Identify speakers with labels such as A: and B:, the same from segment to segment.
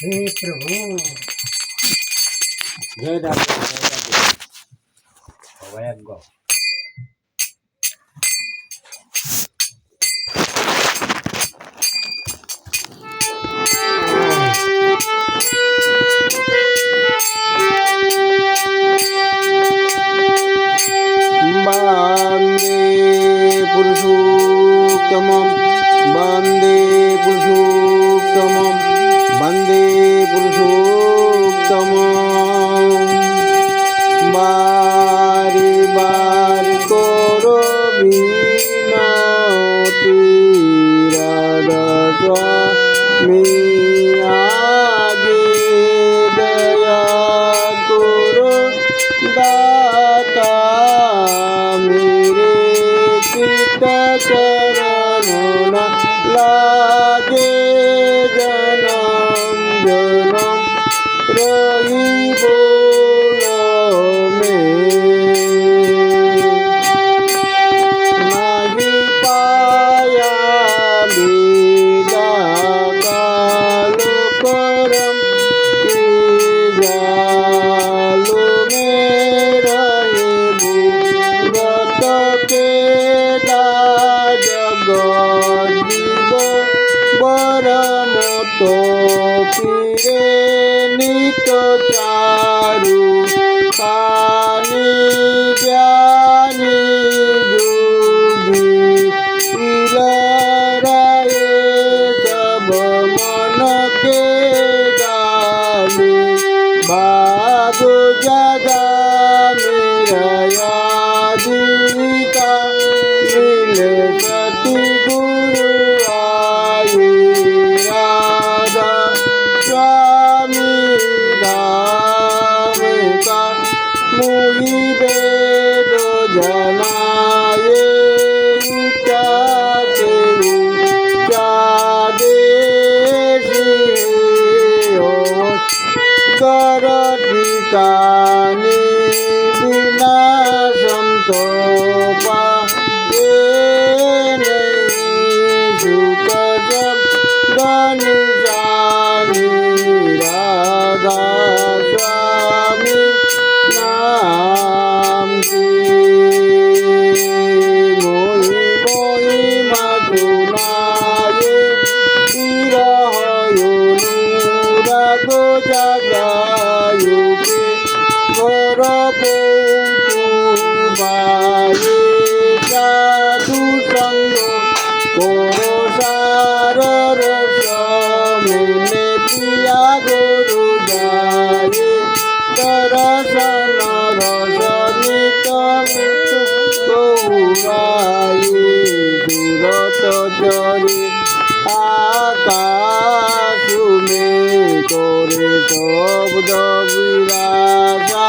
A: हे प्रभु जय दादा भगवान गो वन्दे पुरुषोत्तमं वन्दे पुरुषोत्तमं वन्दे पुरुषोत्तमं बारी बारी करो विनती राधा स्वामी आगे दया करो दाता मेरे चित्त चरण लागे जन्म जन्म रही बोलो में नहीं पाया लीला काल करम की जालू में रहे भूगत के जगजीव बरम तो फिरे नित चारु खानी ज्ञानी जुगी इलराए सब मन के गाली बाग जगा मेरा यादिका मिले सती गुरु आई राधा स्वामी धाम का मुहि वेद जनाए करटिकानि बिना संतोपा सुख शब्दनि जानी राधा स्वामी नाम की मोहि मोहि मधुनाये विरह अनुराग जगायु के घर पौतुबाये साधु संग करो सार रस मैंने पिया गुरु जाये तरसन रस नित मृत्यु गौराये सूरत जरे आकाश में करे शब्द विलासा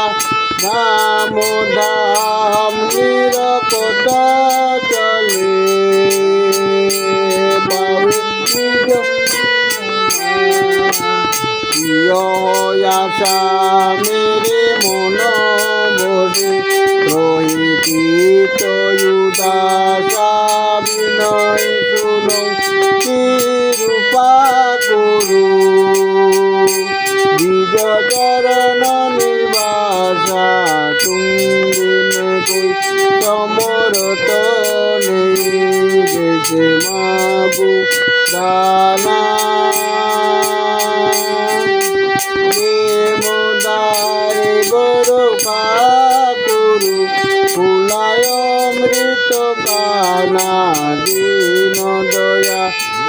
A: धाम धाम निरपता चले आशा मेरे मन बसे रोहित उदासा विनय सुनो कृपा करो निज चरण निवासा तुम बिन कोई समरत नहीं जैसे मागो दाना प्रेमदारे बरो काकुरु फुलाय अमृत काना दीन दया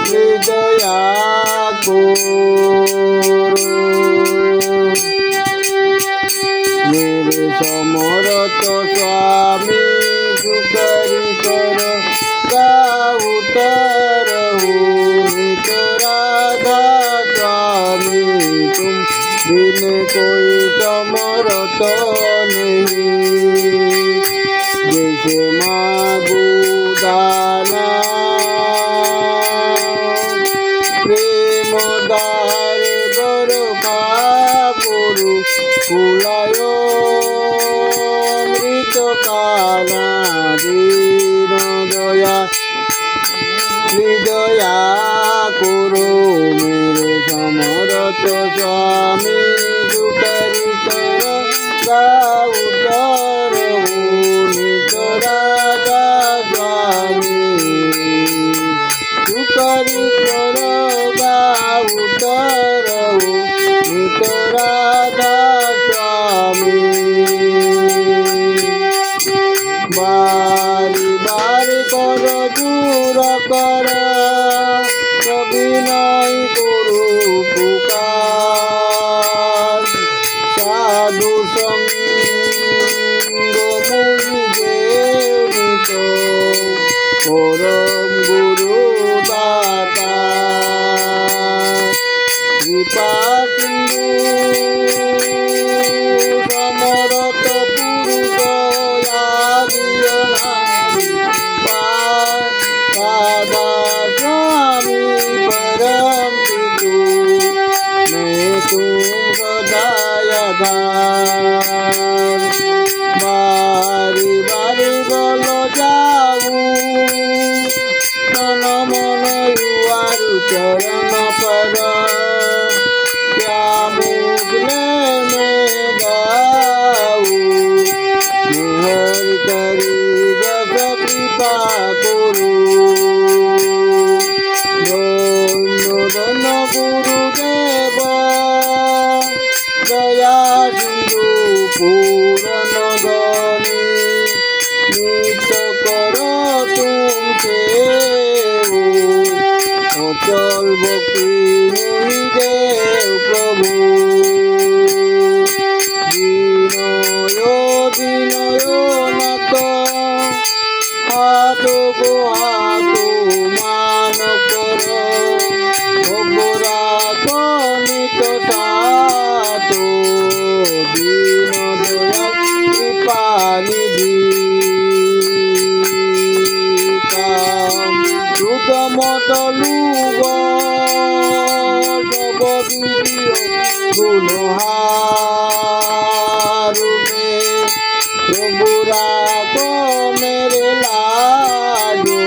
A: हृदया मेरे समरत स्वामी सुकरी कर गाउतर राधा स्वामी तुम बिन कोई समरत नहीं जैसे मागो दाना प्रेम दारे बरो काकुरु फुलाय अमृत काना दीन दया हृदया करो मेरे समरत स्वामी सुकरितर गाउतर नित राधा स्वामी सुकरितर गाउतर नित राधा स्वामी बारी बारी कर दूर कर सविनय गुरु पुकार साधु संग मुनि देवित परम गुरु दाता कृपा सिंधु समरथ पुरुष राधा स्वामी परम पितु मैं तुम सदायधार बारी बारी बोलो जाऊ मन मन युवारु चरण पर क्या मुगले में गाऊ मेहर करी जग कृपा करू धन गुरुदेव दया सिंधु पूरन धनी नित्य करो तुम सेवु अचल भक्ति मुहि देव प्रभु दीनयो नाथ हाथ गो हाथ मान कर नित सातो दीन दया कृपा निधि सुत मदलुग सब विधि गुणहारु में प्रभुरा को मेरे लाजो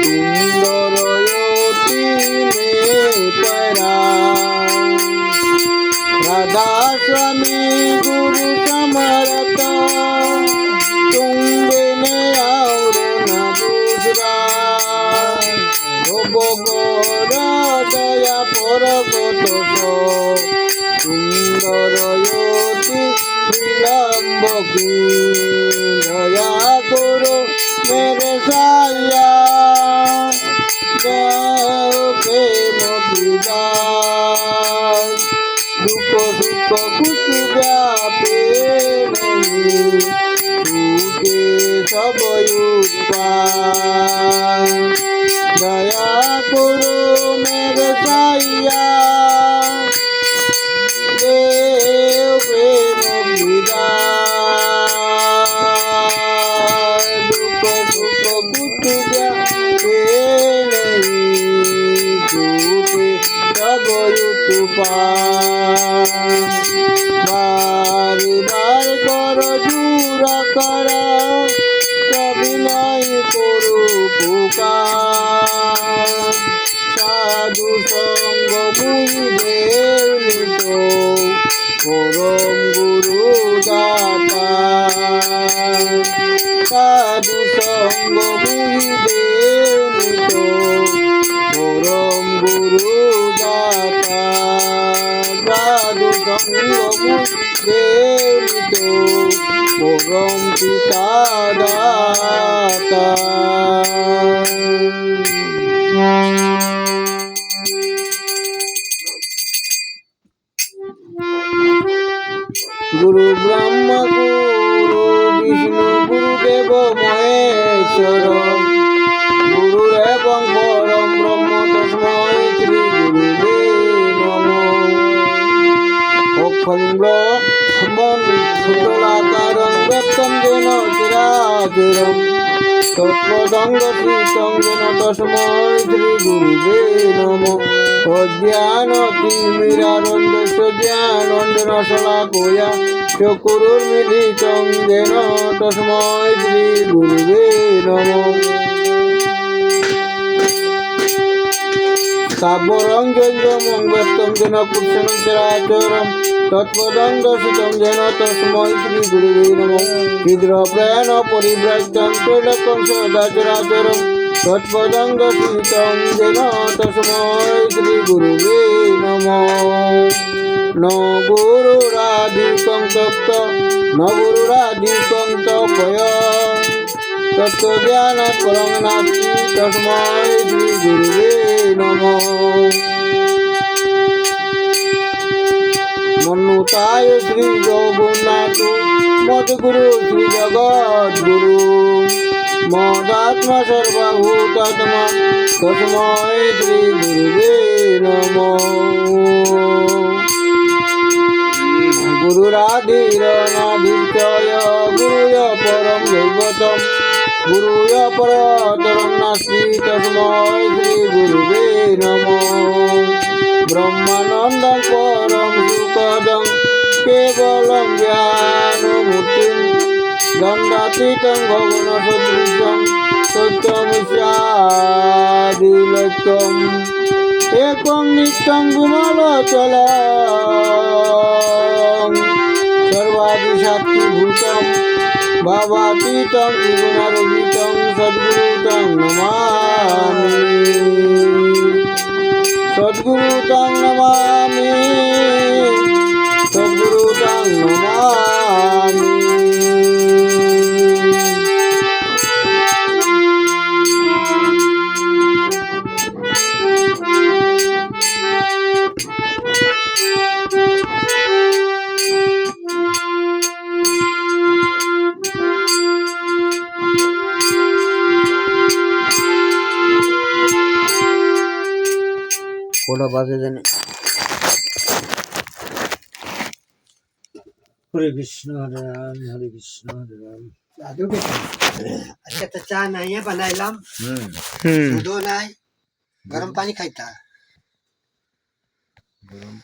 A: सुंदर योति में परा राधा स्वामी गुरु समरथ तुम बिने और न दूसरा दया परगत सुंदर योति विलम्ब की दया करो मेरे साया प्रेम विदास दुख सुख कुछ व्यापे नहीं टूटे सब उत्पाद दया करो मेरे साया देव प्रेम विदास दुख सुख कुछ व्यापे नहीं टूटे सब उत्पाद बारी बार कर दूर कर सविनय गुरु पुकार साधु संग मुनि देवित परम गुरु दाता साधु संग मुनि देवित परम गुरु दाता साधु संग मुनि देवित परम पिता दाता गुरु ब्रह्मा गुरु विष्णु गुरुदेव महेश्वर गुरुरेवं परम ब्रह्म तस्मै श्री गुरुवे नमः अखण्डमण्डलाकारं व्यक्तं येन चराचरं तत्पदं गतितं येन तस्मै श्री गुरुवे नमः अज्ञानतिमिरानन्दस्य ज्ञानाञ्जनशलाकया चक्षुरुन्मीलितं येन तस्मै श्री गुरुवे नमः কাব্যরঞ্জনজমং ব্যক্তং যেন পুরুষং চরাচরম তৎপদং দর্শিতং যেন তস্मै শ্রী গুরুবে নমঃ ক্ষুদ্রপ্রাণ পরিব্রাজ্যং ত্রৈলোক্যং সদাচরাচরম তৎপদং দর্শিতং যেন তস্मै শ্রী গুরুবে নমঃ ন গুরুরাধিকং তপ্ত ন গুরুরাধিকং তপয়ং তত্ত্বজ্ঞানাৎ পরং নাস্তি তস্मै শ্রী গুরুবে নমঃ মন্নুতায় শ্রী জগন্নাথ মদ্গুরু শ্রী জগদ্গুরু মদাত্মা সর্বভূতাত্মা তস্मै শ্রী গুরুবে নমঃ গুরুরাধীরনাধীর্চয় গুরুয় পরম দৈবতম গুরুয় পরতরং নাস্তি তস্मै শ্রী গুরুবে নমঃ ব্রহ্মানন্দং পরম সুখদং কেবলং জ্ঞানমূর্তিং দণ্ডাতীতং গগনসদৃশং সত্যমিত্যাদিলক্ষ্যম একং নিত্যং বিমলচলং সর্বাদিসাক্ষিভূতং ভাবাতীতং ত্রিগুণারহিতং সদ্গুরুতং নমামি সদ্গুরুতং নমামি সদ্গুরুতং নমামি কোটা বাজে জানে
B: हरे कृष्ण हरे राम हरे कृष्ण हरे राम
C: दादू के अच्छा तो चाय नहीं है बनाइलाम दूधो नहीं गरम पानी खाइता